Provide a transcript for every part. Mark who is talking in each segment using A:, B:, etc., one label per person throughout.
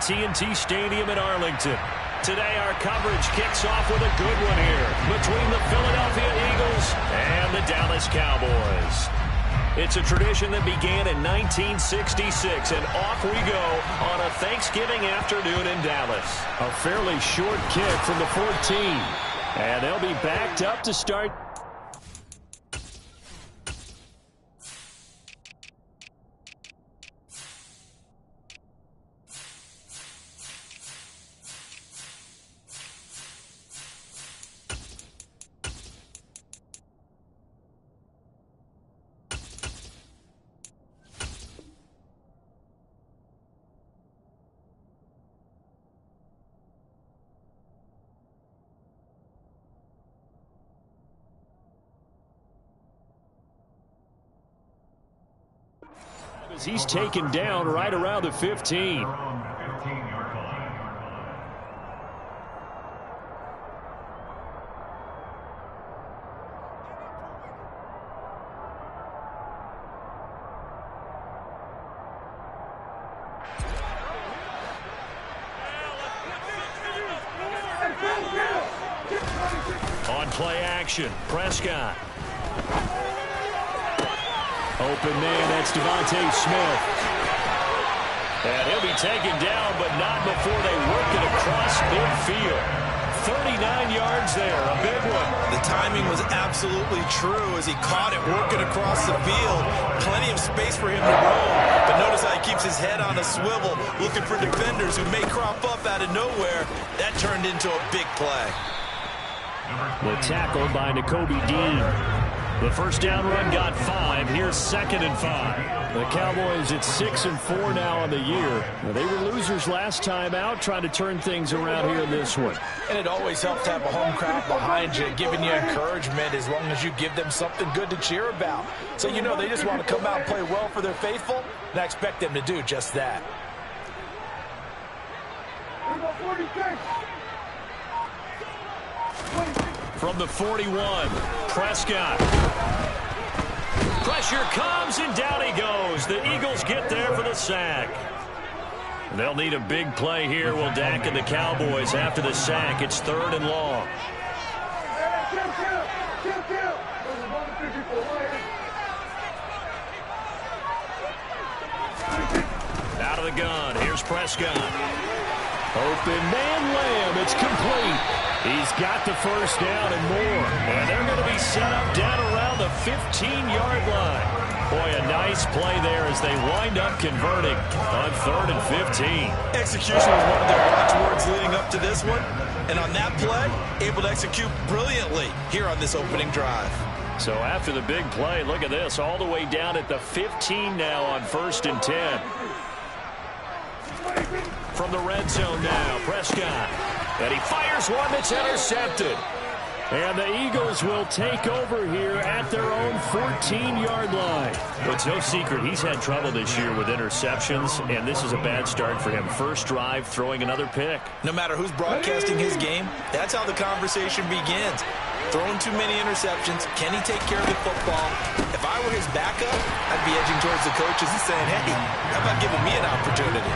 A: AT&T Stadium in Arlington. Today our coverage kicks off with a good one here between the Philadelphia Eagles and the Dallas Cowboys. It's a tradition that began in 1966, and off we go on a Thanksgiving afternoon in Dallas. A fairly short kick from the 14, and they'll be backed up to start. He's taken down right around the 15. On play action, Prescott. Open man, that's Devontae Smith. And he'll be taken down, but not before they work it across midfield. 39 yards there, a big one.
B: The timing was absolutely true as he caught it working across the field. Plenty of space for him to roam. But notice how he keeps his head on a swivel, looking for defenders who may crop up out of nowhere. That turned into a big play.
A: The tackle by Nakobe Dean. The first down run got 5. Here's 2nd and 5. The Cowboys at 6-4 now on the year. They were losers last time out, trying to turn things around here in this one.
C: And it always helps to have a home crowd behind you, giving you encouragement as long as you give them something good to cheer about. So you know they just want to come out and play well for their faithful, and I expect them to do just that.
A: From the 41, Prescott. Pressure comes, and down he goes. The Eagles get there for the sack. They'll need a big play here, will Dak and the Cowboys after the sack. It's 3rd and long. Out of the gun, here's Prescott. Open man, Lamb, it's complete. He's got the first down and more. And they're going to be set up down around the 15-yard line. Boy, a nice play there as they wind up converting on 3rd and 15.
B: Execution was one of their watchwords leading up to this one. And on that play, able to execute brilliantly here on this opening drive.
A: So after the big play, look at this, all the way down at the 15 now on 1st and 10. From the red zone now, Prescott. And he fires one that's intercepted. And the Eagles will take over here at their own 14-yard line. But it's no secret he's had trouble this year with interceptions, and this is a bad start for him. First drive, throwing another pick.
B: No matter who's broadcasting his game, that's how the conversation begins. Throwing too many interceptions. Can he take care of the football? If I were his backup, I'd be edging towards the coaches and saying, hey, how about giving me an opportunity?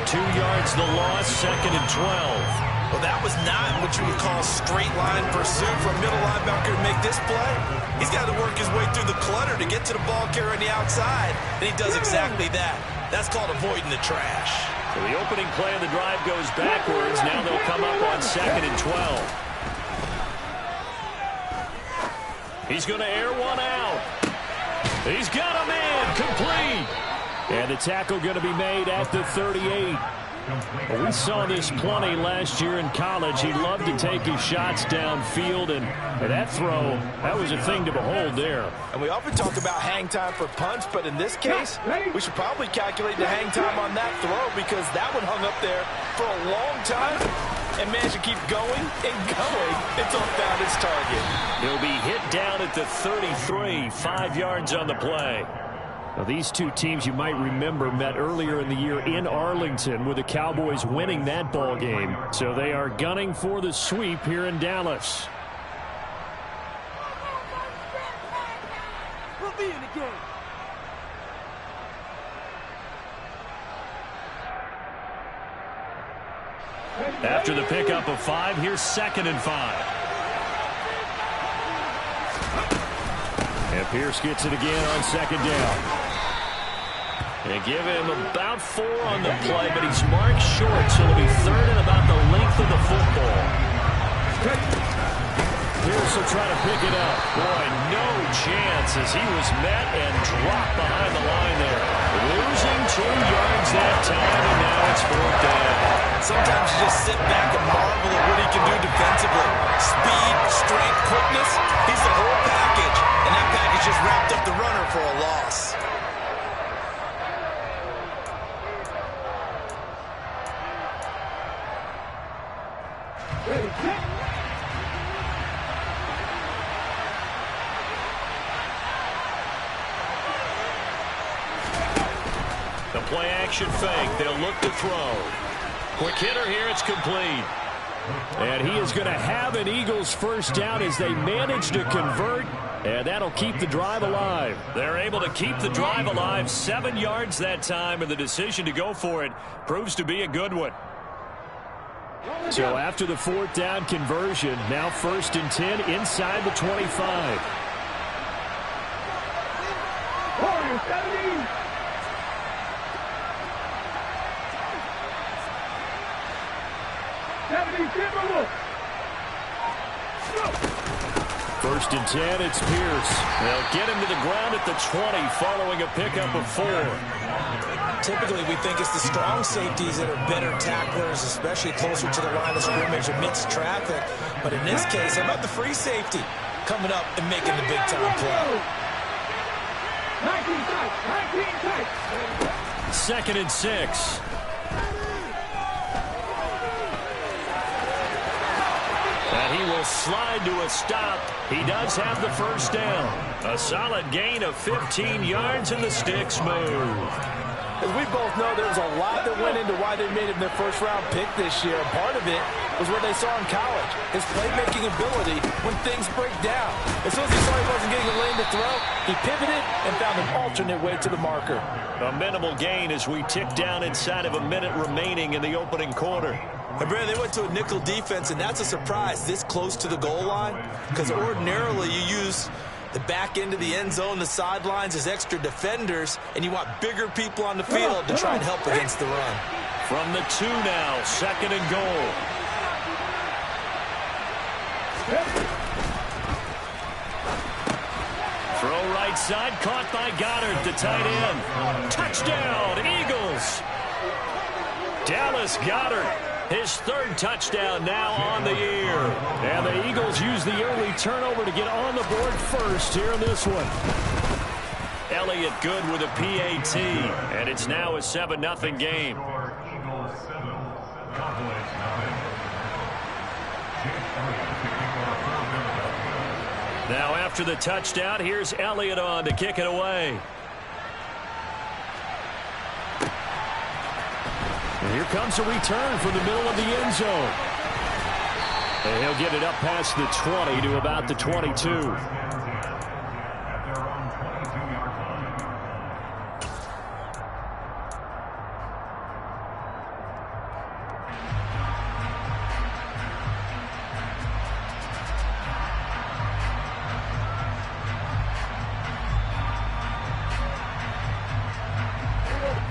A: 2 yards the loss, 2nd and 12.
B: Well, that was not what you would call straight line pursuit for a middle linebacker to make this play. He's got to work his way through the clutter to get to the ball carrier on the outside, and he does exactly that. That's called avoiding the trash.
A: So the opening play of the drive goes backwards. Now they'll come up on 2nd and 12. He's going to air one out. He's got a man, complete. And the tackle going to be made at the 38. Well, we saw this plenty last year in college. He loved to take his shots downfield, and that throw, that was a thing to behold there.
C: And we often talk about hang time for punts, but in this case, we should probably calculate the hang time on that throw because that one hung up there for a long time and managed to keep going and going until it found its target.
A: He'll be hit down at the 33, 5 yards on the play. Now, these two teams, you might remember, met earlier in the year in Arlington with the Cowboys winning that ball game. So they are gunning for the sweep here in Dallas.
D: We'll be in the game.
A: After the pickup of 5, here's 2nd and 5. And Pierce gets it again on 2nd down. They give him about 4 on the play, but he's marked short, so it'll be 3rd and about the length of the football. Pierce will try to pick it up. Boy, no chance as he was met and dropped behind the line there. Losing 2 yards that time, and now it's 4th down.
B: Sometimes you just sit back and marvel at what he can do defensively. Speed, strength, quickness, he's the whole package. And that package just wrapped up the runner for a loss.
A: The play action fake. They'll look to throw. Quick hitter here. It's complete. And he is going to have an Eagles first down as they manage to convert. And that'll keep the drive alive. They're able to keep the drive alive. 7 yards that time. And the decision to go for it proves to be a good one. So after the 4th down conversion, now 1st and 10 inside the 25. First and 10, it's Pierce. They'll get him to the ground at the 20 following a pickup of 4.
C: Typically, we think it's the strong safeties that are better tacklers, especially closer to the line of scrimmage amidst traffic. But in this case, how about the free safety coming up and making the big-time play?
A: 2nd and 6. And he will slide to a stop. He does have the first down. A solid gain of 15 yards, and the sticks move.
C: As we both know, there's a lot that went into why they made him their first-round pick this year. Part of it was what they saw in college, his playmaking ability when things break down. As soon as he saw he wasn't getting a lane to throw, he pivoted and found an alternate way to the marker.
A: A minimal gain as we tick down inside of a minute remaining in the opening quarter.
B: And Brad, they went to a nickel defense, and that's a surprise this close to the goal line, because ordinarily you use the back end of the end zone, the sidelines as extra defenders, and you want bigger people on the field to try and help against the run.
A: From the 2 now, 2nd and goal. Throw right side, caught by Goddard, the tight end. Touchdown, Eagles! Dallas Goedert, his 3rd touchdown now on the year. And the Eagles use the early turnover to get on the board first here in this one. Elliott good with a PAT, and it's now a 7-0 game. Now after the touchdown, here's Elliott on to kick it away. And here comes a return from the middle of the end zone. And he'll get it up past the 20 to about the 22.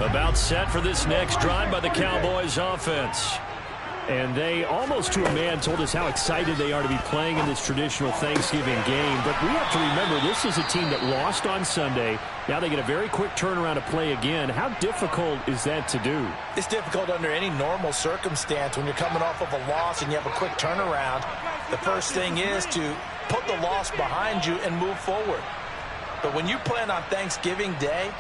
A: About set for this next drive by the Cowboys offense. And they, almost to a man, told us how excited they are to be playing in this traditional Thanksgiving game. But we have to remember, this is a team that lost on Sunday. Now they get a very quick turnaround to play again. How difficult is that to do?
C: It's difficult under any normal circumstance when you're coming off of a loss and you have a quick turnaround. The first thing is to put the loss behind you and move forward. But when you plan on Thanksgiving Day,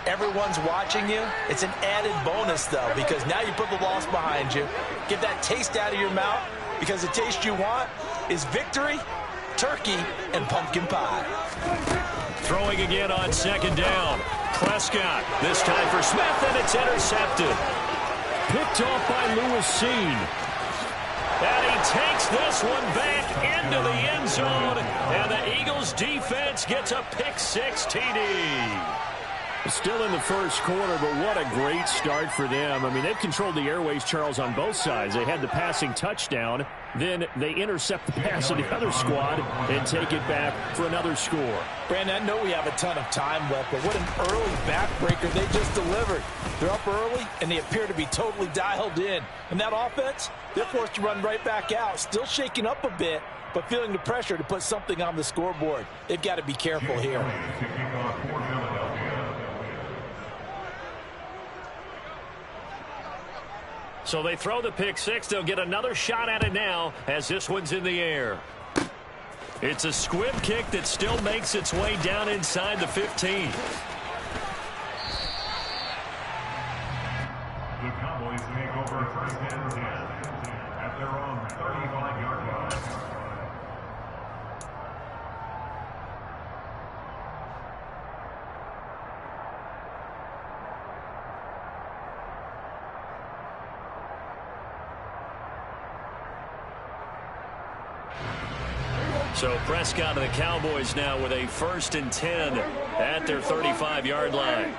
C: everyone's watching you. It's an added bonus, though, because now you put the loss behind you. Get that taste out of your mouth, because the taste you want is victory, turkey, and pumpkin pie.
A: Throwing again on 2nd down. Prescott, this time for Smith, and it's intercepted. Picked off by Lewis Cine. And he takes this one back into the end zone, and the Eagles defense gets a pick-6 TD. Still in the first quarter, but what a great start for them. I mean, they've controlled the airways, Charles, on both sides. They had the passing touchdown. Then they intercept the pass of the other squad and take it back for another score.
C: Brandon, I know we have a ton of time left, but what an early backbreaker they just delivered. They're up early, and they appear to be totally dialed in. And that offense, they're forced to run right back out, still shaking up a bit, but feeling the pressure to put something on the scoreboard. They've got to be careful here.
A: So they throw the pick six. They'll get another shot at it now as this one's in the air. It's a squib kick that still makes its way down inside the 15.
D: The Cowboys make over first and 10 at their own 35-yard line.
A: So Prescott and the Cowboys now with a 1st and 10 at their 35-yard line.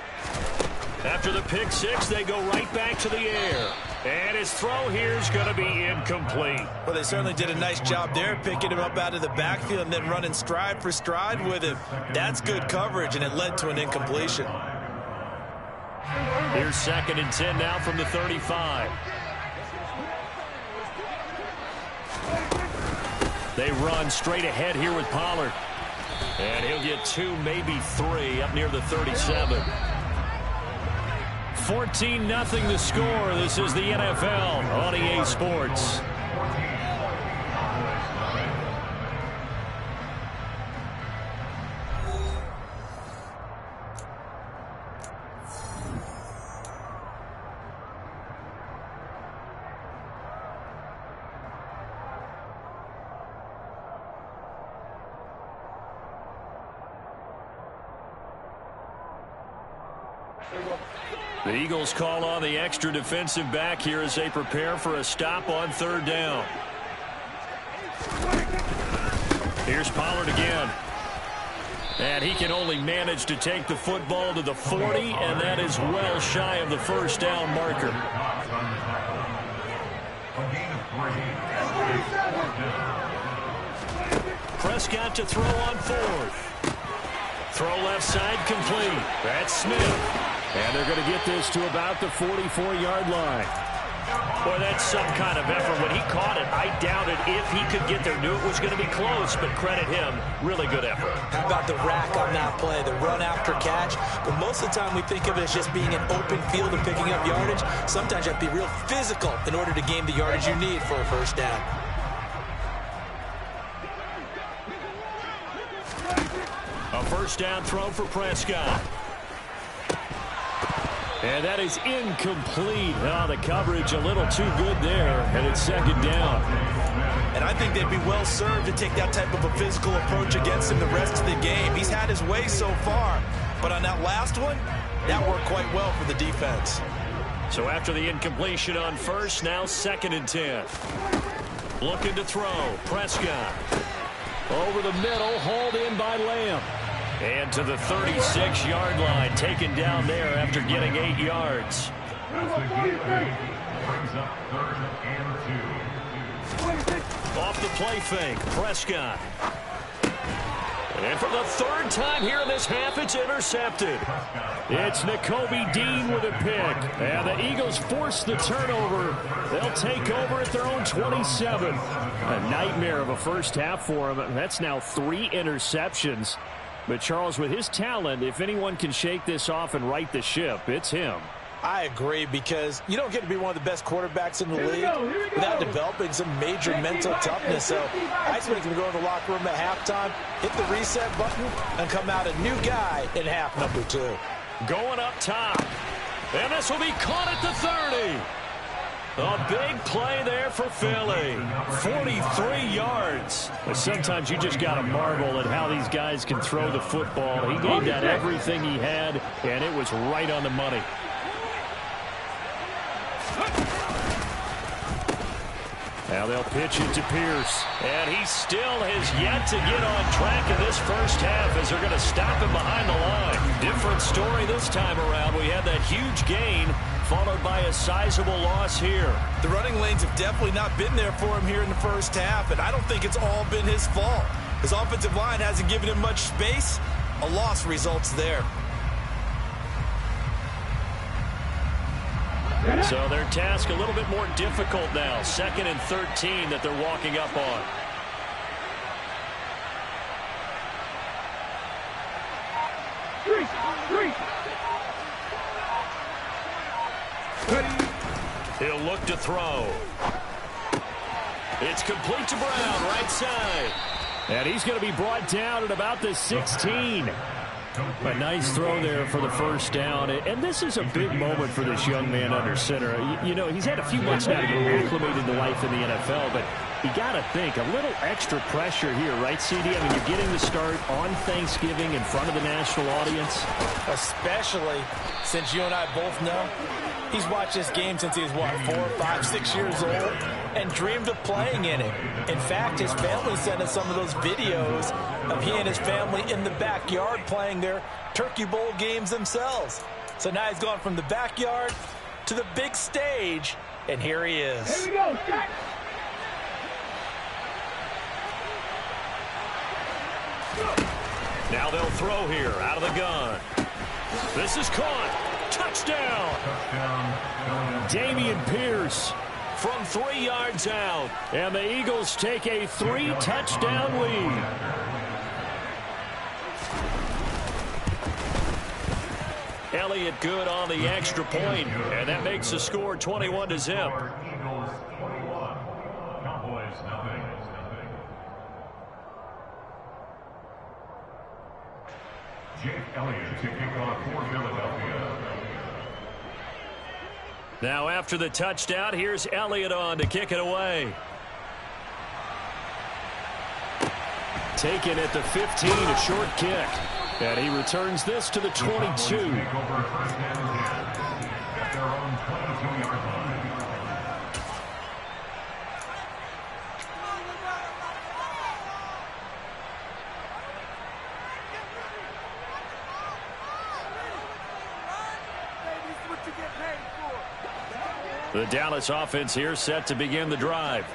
A: After the pick six, they go right back to the air. And his throw here is going to be incomplete.
B: Well, they certainly did a nice job there, picking him up out of the backfield and then running stride for stride with him. That's good coverage, and it led to an incompletion.
A: Here's 2nd and 10 now from the 35. They run straight ahead here with Pollard. And he'll get 2, maybe 3 up near the 37. 14-0 the score. This is the NFL on EA Sports. The Eagles call on the extra defensive back here as they prepare for a stop on 3rd down. Here's Pollard again. And he can only manage to take the football to the 40, and that is well shy of the 1st down marker. Prescott to throw on 4th. Throw left side complete. That's Smith. And they're going to get this to about the 44-yard line. Boy, that's some kind of effort. When he caught it, I doubted if he could get there. Knew it was going to be close, but credit him. Really good effort.
C: How about the rack on that play, the run after catch? But most of the time we think of it as just being an open field and picking up yardage. Sometimes you have to be real physical in order to gain the yardage you need for a 1st down.
A: A 1st down throw for Prescott. And that is incomplete. Oh, the coverage a little too good there, and it's 2nd down.
B: And I think they'd be well served to take that type of a physical approach against him the rest of the game. He's had his way so far, but on that last one, that worked quite well for the defense.
A: So after the incompletion on 1st, now 2nd and 10. Looking to throw. Prescott. Over the middle, hauled in by Lamb. And to the 36-yard line, taken down there after getting 8 yards.
D: That's the game brings up 3rd and 2.
A: Off the play fake, Prescott. And for the 3rd time here in this half, it's intercepted. It's Nakobe Dean with a pick. And the Eagles force the turnover. They'll take over at their own 27. A nightmare of a 1st half for them. That's now 3 interceptions. But, Charles, with his talent, if anyone can shake this off and right the ship, it's him.
C: I agree, because you don't get to be one of the best quarterbacks in the league without developing some major mental toughness. So I expect him to go in the locker room at halftime, hit the reset button, and come out a new guy in half number 2.
A: Going up top. And this will be caught at the 30. A big play there for Philly. 43 yards. But sometimes you just got to marvel at how these guys can throw the football. He gave that everything he had, and it was right on the money. Now they'll pitch it to Pierce. And he still has yet to get on track in this first half as they're going to stop him behind the line. Different story this time around. We had that huge gain followed by a sizable loss here.
B: The running lanes have definitely not been there for him here in the first half, and I don't think it's all been his fault. His offensive line hasn't given him much space. A loss results there.
A: So their task a little bit more difficult now. 2nd and 13 that they're walking up on. He'll look to throw. It's complete to Brown, right side. And he's going to be brought down at about the 16. A nice throw there for the first down. And this is a big moment for this young man under center. You know, he's had a few months now to get acclimated to life in the NFL, but you got to think, a little extra pressure here, right, CD? I mean, you're getting the start on Thanksgiving in front of the national audience.
C: Especially since you and I both know he's watched this game since he was, what, 4, 5, 6 years old and dreamed of playing in it. In fact, his family sent us some of those videos of he and his family in the backyard playing their Turkey Bowl games themselves. So now he's gone from the backyard to the big stage, and here he is.
E: Here we go, Jack.
A: Now they'll throw here out of the gun. This is caught. Touchdown. Dameon Pierce from 3 yards out. And the Eagles take a 3-touchdown lead. Elliott good on the extra point, and that makes the score 21-0.
D: Eagles 21, Cowboys nothing. Jake Elliott to kick off for Philadelphia.
A: Now after the touchdown, here's Elliott on to kick it away. Taken at the 15, a short kick. And he returns this to the 22.
D: Take over 1st and 10 at their own 22-yard line.
A: The Dallas offense here set to begin the drive.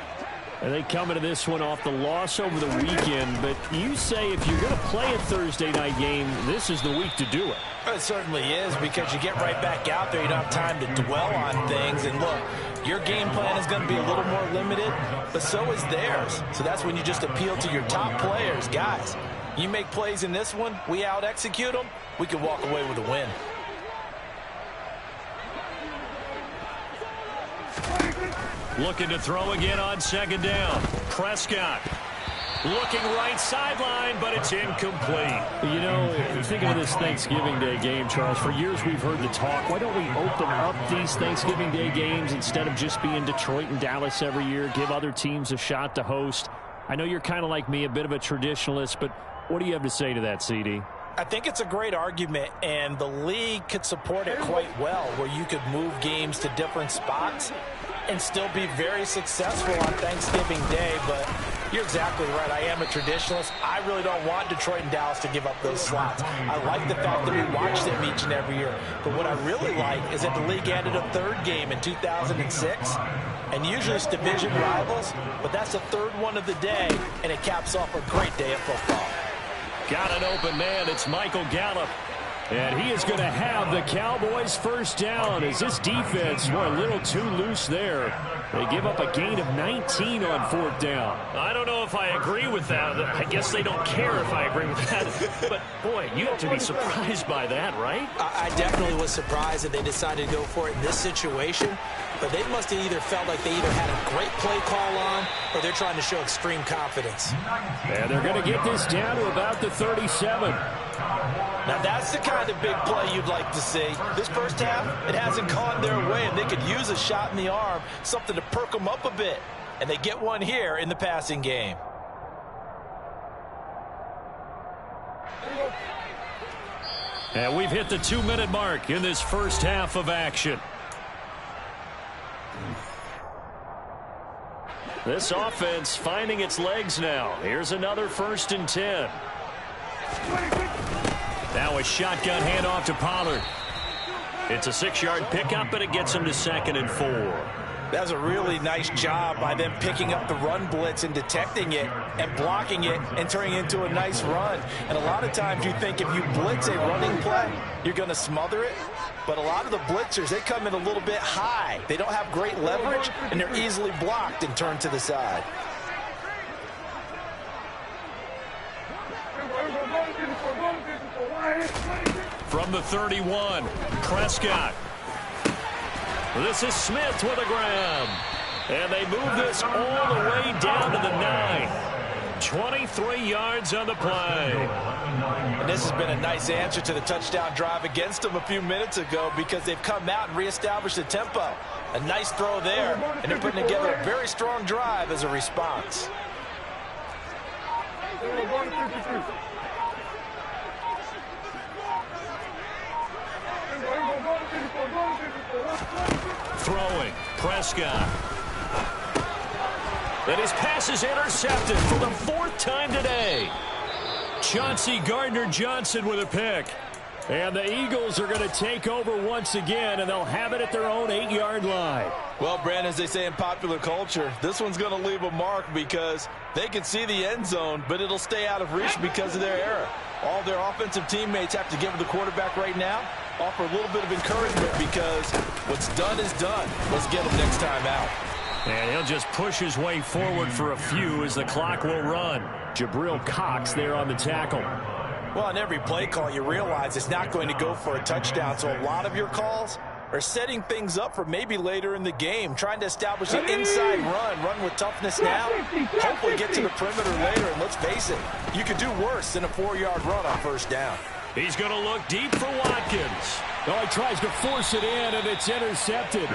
A: And they come into this one off the loss over the weekend. But you say if you're going to play a Thursday night game, this is the week to do it.
C: It certainly is, because you get right back out there. You don't have time to dwell on things. And look, your game plan is going to be a little more limited, but so is theirs. So that's when you just appeal to your top players. Guys, you make plays in this one, we out-execute them, we can walk away with a win.
A: Looking to throw again on 2nd down. Prescott looking right sideline, but it's incomplete. You know, thinking of this Thanksgiving Day game, Charles, for years we've heard the talk. Why don't we open up these Thanksgiving Day games instead of just being Detroit and Dallas every year, give other teams a shot to host? I know you're kind of like me, a bit of a traditionalist, but what do you have to say to that, CD?
C: I think it's a great argument, and the league could support it quite well, where you could move games to different spots and still be very successful on Thanksgiving Day. But you're exactly right. I am a traditionalist. I really don't want Detroit and Dallas to give up those slots. I like the fact that we watch them each and every year. But what I really like is that the league added a 3rd game in 2006. And usually it's division rivals, but that's the 3rd one of the day, and it caps off a great day of football.
A: Got an open man. It's Michael Gallup. And he is going to have the Cowboys first down as this defense were a little too loose there. They give up a gain of 19 on 4th down. I don't know if I agree with that. I guess they don't care if I agree with that. But, boy, you have to be surprised by that, right?
C: I definitely was surprised that they decided to go for it in this situation. But they must have either felt like they either had a great play call on or they're trying to show extreme confidence.
A: And they're going to get this down to about the 37.
C: Now, that's the kind of big play you'd like to see. This first half, it hasn't gone their way, and they could use a shot in the arm, something to perk them up a bit. And they get one here in the passing game.
A: And we've hit the 2-minute mark in this first half of action. This offense finding its legs now. Here's another 1st and 10. Now a shotgun handoff to Pollard. It's a 6-yard pickup, and it gets him to 2nd and 4.
C: That was a really nice job by them picking up the run blitz and detecting it and blocking it and turning it into a nice run. And a lot of times you think if you blitz a running play, you're going to smother it. But a lot of the blitzers, they come in a little bit high. They don't have great leverage, and they're easily blocked and turned to the side.
A: From the 31, Prescott. This is Smith with a grab. And they move this all the way down to the 9. 23 yards on the play.
C: And this has been a nice answer to the touchdown drive against them a few minutes ago because they've come out and reestablished the tempo. A nice throw there, and they're putting together a very strong drive as a response.
A: Throwing, Prescott. And his pass is intercepted for the 4th time today. Chauncey Gardner-Johnson with a pick. And the Eagles are going to take over once again, and they'll have it at their own 8-yard line.
C: Well, Brandon, as they say in popular culture, this one's going to leave a mark because they can see the end zone, but it'll stay out of reach because of their error. All their offensive teammates have to give the quarterback right now, offer a little bit of encouragement because what's done is done. Let's get him next time out.
A: And he'll just push his way forward for a few as the clock will run. Jabril Cox there on the tackle.
C: Well, on every play call, you realize it's not going to go for a touchdown, so a lot of your calls are setting things up for maybe later in the game, trying to establish an inside run with toughness now, hopefully get to the perimeter later, and let's face it, you could do worse than a 4-yard run on 1st down.
A: He's going to look deep for Watkins. Oh, he tries to force it in, and it's intercepted.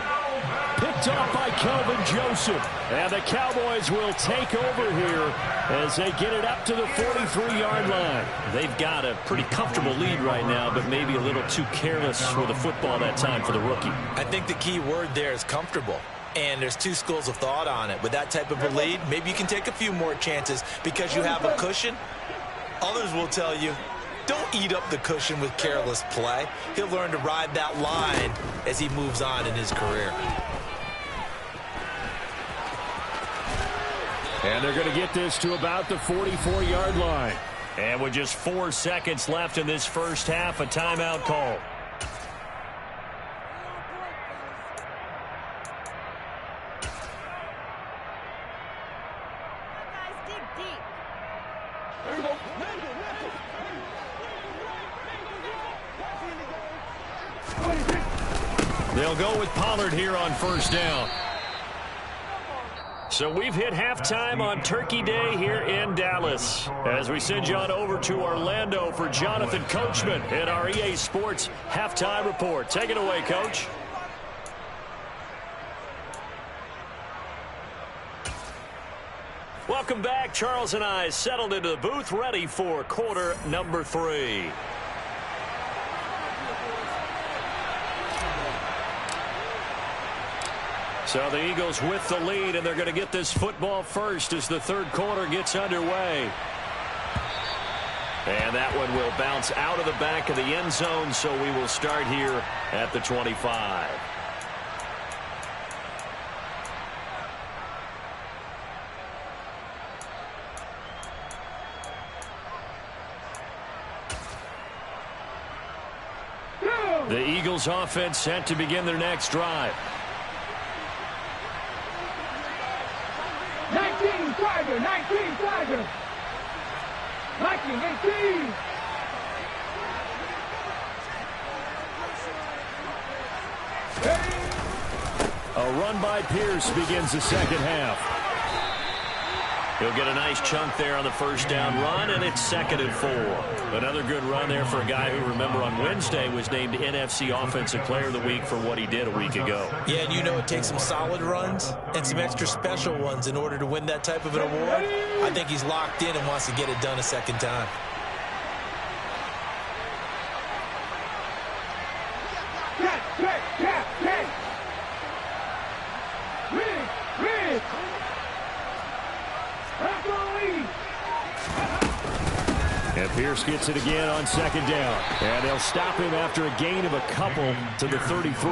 A: Picked off by Kelvin Joseph. And the Cowboys will take over here as they get it up to the 43-yard line. They've got a pretty comfortable lead right now, but maybe a little too careless with the football that time for the rookie.
C: I think the key word there is comfortable. And there's 2 schools of thought on it. With that type of a lead, maybe you can take a few more chances because you have a cushion. Others will tell you, don't eat up the cushion with careless play. He'll learn to ride that line as he moves on in his career.
A: And they're going to get this to about the 44-yard line. And with just 4 seconds left in this first half, a timeout call. They'll go with Pollard here on 1st down. So we've hit halftime on Turkey Day here in Dallas. As we send you on over to Orlando for Jonathan Coachman at our EA Sports Halftime Report. Take it away, Coach. Welcome back. Charles and I settled into the booth, ready for quarter number 3. So the Eagles with the lead, and they're going to get this football first as the 3rd quarter gets underway. And that one will bounce out of the back of the end zone, so we will start here at the 25. The Eagles offense set to begin their next drive.
E: 19 Tiger, 19 Tiger. 19, 18.
A: A run by Pierce begins the second half. He'll get a nice chunk there on the 1st down run, and it's 2nd and 4. Another good run there for a guy who, remember, on Wednesday was named NFC Offensive Player of the Week for what he did a week ago.
C: Yeah, and you know it takes some solid runs and some extra special ones in order to win that type of an award. I think he's locked in and wants to get it done a second time.
A: And Pierce gets it again on second down. And they'll stop him after a gain of a couple to the 33.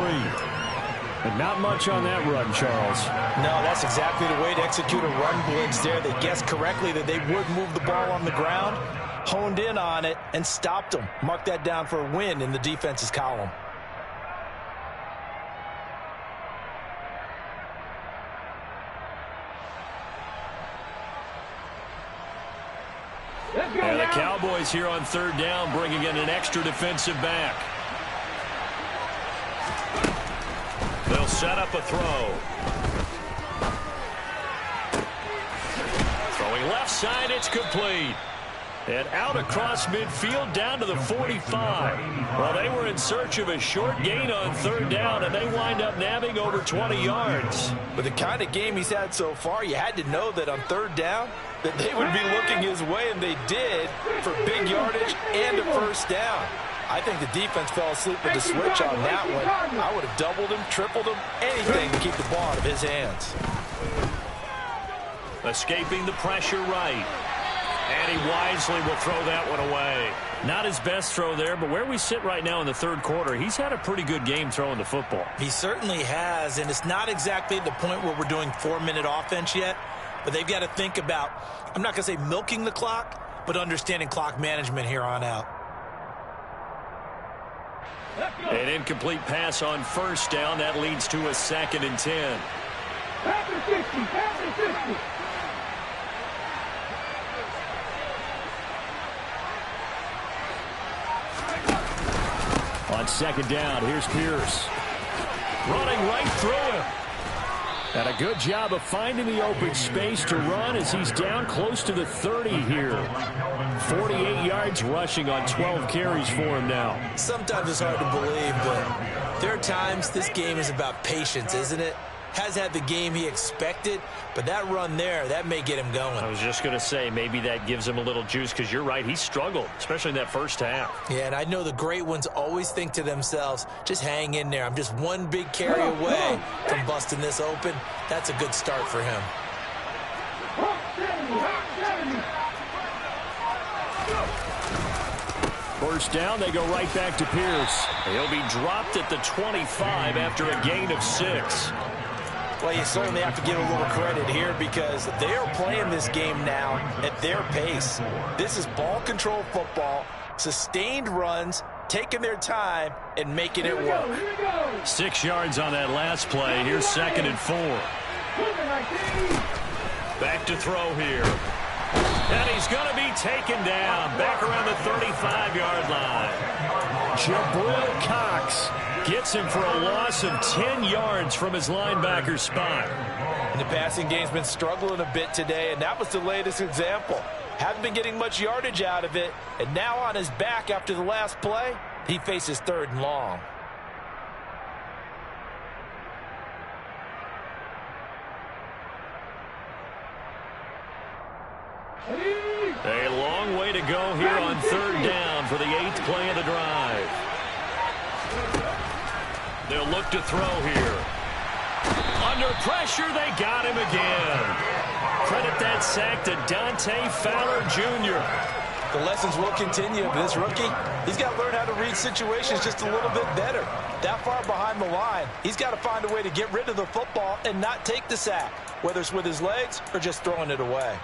A: And not much on that run, Charles.
C: No, that's exactly the way to execute a run blitz there. They guessed correctly that they would move the ball on the ground, honed in on it, and stopped them. Mark that down for a win in the defense's column.
A: And the Cowboys here on third down, bringing in an extra defensive back. They'll set up a throw. Throwing left side, it's complete. And out across midfield down to the 45. Well, they were in search of a short gain on third down, and they wind up nabbing over 20 yards.
C: With the kind of game he's had so far, you had to know that on third down that they would be looking his way, and they did, for big yardage and a first down. I think the defense fell asleep with the switch on that one. I would have doubled him, tripled him, anything to keep the ball out of his hands.
A: Escaping the pressure right. And he wisely will throw that one away. Not his best throw there, but where we sit right now in the third quarter, he's had a pretty good game throwing the football.
C: He certainly has, and it's not exactly at the point where we're doing 4-minute offense yet, but they've got to think about, I'm not going to say milking the clock, but understanding clock management here on out.
A: An incomplete pass on first down. That leads to a 2nd and 10.
E: Pass and 60, pass and 60.
A: On second down, here's Pierce. Running right through him. And a good job of finding the open space to run as he's down close to the 30 here. 48 yards rushing on 12 carries for him now.
C: Sometimes it's hard to believe, but there are times this game is about patience, isn't it? Has had the game he expected, but that run there, that may get him going.
A: I was just going to say, maybe that gives him a little juice, because you're right, he struggled, especially in that first half.
C: Yeah, and I know the great ones always think to themselves, just hang in there. I'm just one big carry away from busting this open. That's a good start for him.
A: First down, they go right back to Pierce. He'll be dropped at the 25 after a gain of 6.
C: Well, you certainly have to give a little credit here because they are playing this game now at their pace. This is ball control football, sustained runs, taking their time, and making it work.
A: 6 yards on that last play. Here's 2nd and 4. Back to throw here. And he's going to be taken down back around the 35-yard line. Jabril Cox gets him for a loss of 10 yards from his linebacker spot.
C: And the passing game's been struggling a bit today, and that was the latest example. Haven't been getting much yardage out of it, and now on his back after the last play, he faces 3rd and long.
A: A long way to go here on 3rd down for the 8th play of the drive. They'll look to throw here. Under pressure, they got him again. Credit that sack to Dante Fowler Jr.
C: The lessons will continue, but this rookie, he's got to learn how to read situations just a little bit better. That far behind the line, he's got to find a way to get rid of the football and not take the sack, whether it's with his legs or just throwing it away.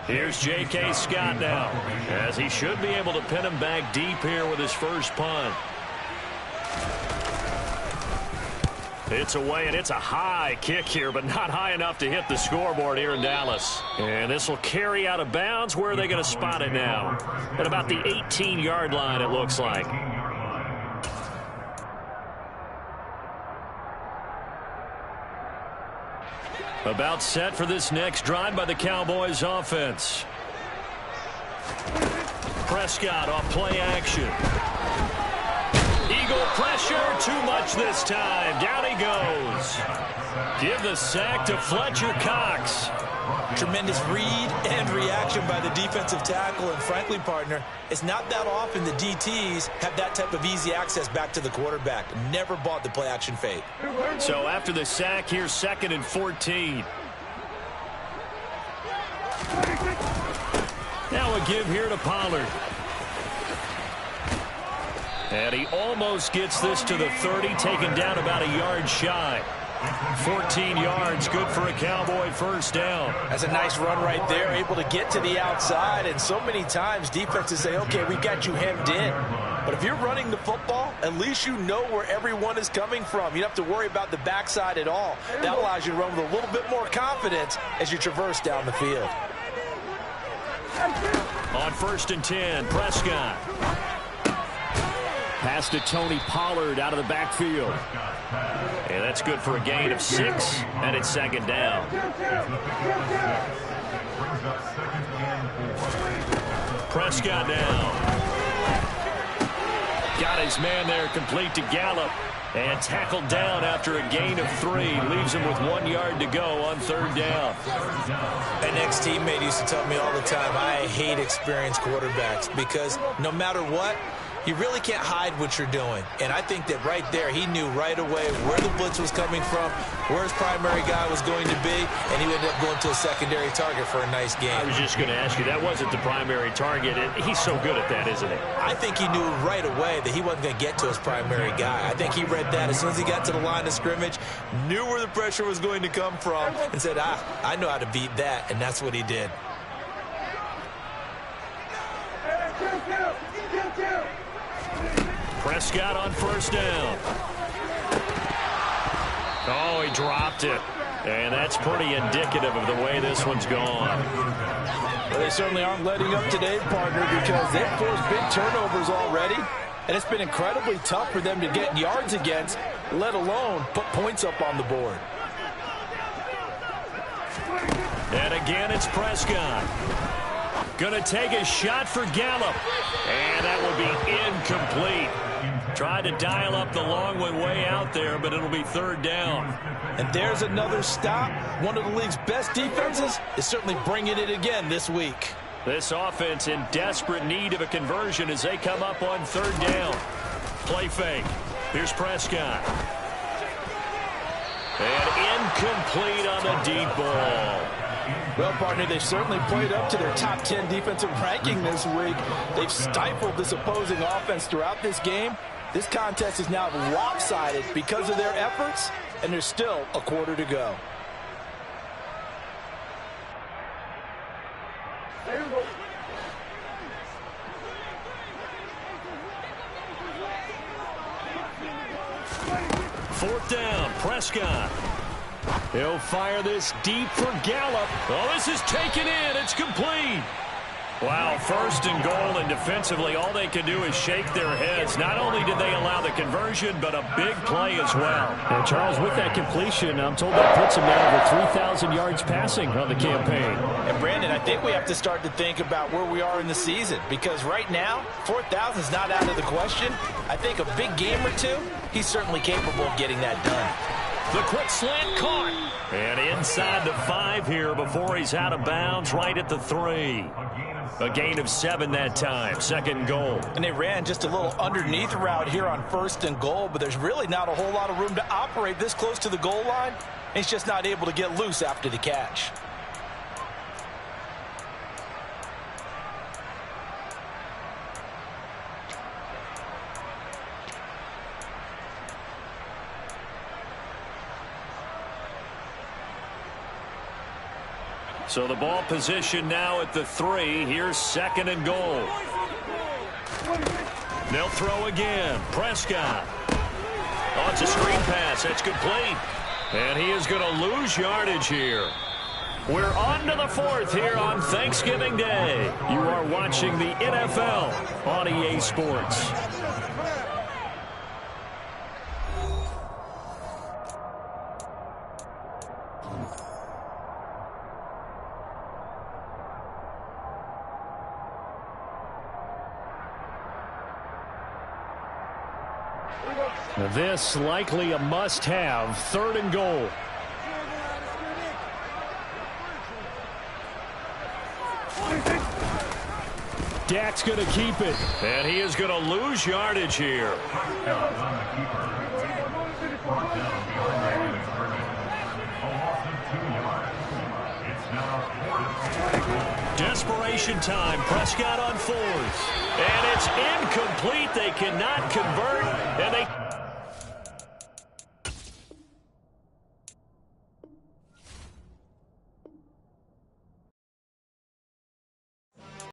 A: Here's J.K. Scott now, as he should be able to pin him back deep here with his first punt. It's away, and it's a high kick here, but not high enough to hit the scoreboard here in Dallas. And this will carry out of bounds. Where are they going to spot it now? At about the 18-yard line, it looks like. About set for this next drive by the Cowboys offense. Prescott off play action. Eagle pressure, too much this time. Down he goes. Give the sack to Fletcher Cox.
C: Tremendous read and reaction by the defensive tackle, and frankly, partner, it's not that often the DTs have that type of easy access back to the quarterback. Never bought the play action fake.
A: So after the sack, here's 2nd and 14. Now a give here to Pollard. And he almost gets this to the 30, taken down about a yard shy. 14 yards, good for a Cowboy first down.
C: That's a nice run right there, able to get to the outside. And so many times defenses say, okay, we got you hemmed in. But if you're running the football, at least you know where everyone is coming from. You don't have to worry about the backside at all. That allows you to run with a little bit more confidence as you traverse down the field.
A: On 1st and 10, Prescott. Pass to Tony Pollard out of the backfield. And that's good for a gain of 6, and it's 2nd down. Prescott now. Got his man there, complete to Gallup. And tackled down after a gain of 3. Leaves him with 1 yard to go on 3rd down.
B: An ex-teammate used to tell me all the time, I hate experienced quarterbacks because no matter what, you really can't hide what you're doing. And I think that right there, he knew right away where the blitz was coming from, where his primary guy was going to be, and he ended up going to a secondary target for a nice game.
A: I was just going to ask you, that wasn't the primary target. He's so good at that, isn't he?
B: I think he knew right away that he wasn't going to get to his primary guy. I think he read that as soon as he got to the line of scrimmage, knew where the pressure was going to come from, and said, I know how to beat that, and that's what he did.
A: Prescott on 1st down. Oh, he dropped it. And that's pretty indicative of the way this one's gone.
C: Well, they certainly aren't letting up today, partner, because they've forced big turnovers already. And it's been incredibly tough for them to get yards against, let alone put points up on the board.
A: And again, it's Prescott. Going to take a shot for Gallup. And that will be incomplete. Tried to dial up the long one way out there, but it'll be 3rd down.
C: And there's another stop. One of the league's best defenses is certainly bringing it again this week.
A: This offense in desperate need of a conversion as they come up on 3rd down. Play fake. Here's Prescott. And incomplete on the deep ball.
C: Well, partner, they've certainly played up to their top 10 defensive ranking this week. They've stifled this opposing offense throughout this game. This contest is now lopsided because of their efforts, and there's still a quarter to go.
A: Fourth down, Prescott. He'll fire this deep for Gallup. Oh, this is taken in. It's complete. Wow, 1st and goal, and defensively, all they can do is shake their heads. Not only did they allow the conversion, but a big play as well.
F: And Charles, with that completion, I'm told that puts him now over 3,000 yards passing on the campaign.
C: And Brandon, I think we have to start to think about where we are in the season, because right now, 4,000 is not out of the question. I think a big game or two, he's certainly capable of getting that done.
A: The quick slant caught. And inside the 5 here before he's out of bounds, right at the 3. A gain of 7 that time, 2nd goal.
C: And they ran just a little underneath route here on 1st and goal, but there's really not a whole lot of room to operate this close to the goal line. He's just not able to get loose after the catch.
A: So the ball position now at the 3. Here's 2nd and goal. They'll throw again. Prescott. Oh, it's a screen pass. That's complete. And he is going to lose yardage here. We're on to the 4th here on Thanksgiving Day. You are watching the NFL on EA Sports. This likely a must-have, 3rd and goal. Dak's going to keep it. And he is going to lose yardage here. Desperation time. Prescott on fourth. And it's incomplete. They cannot convert, and they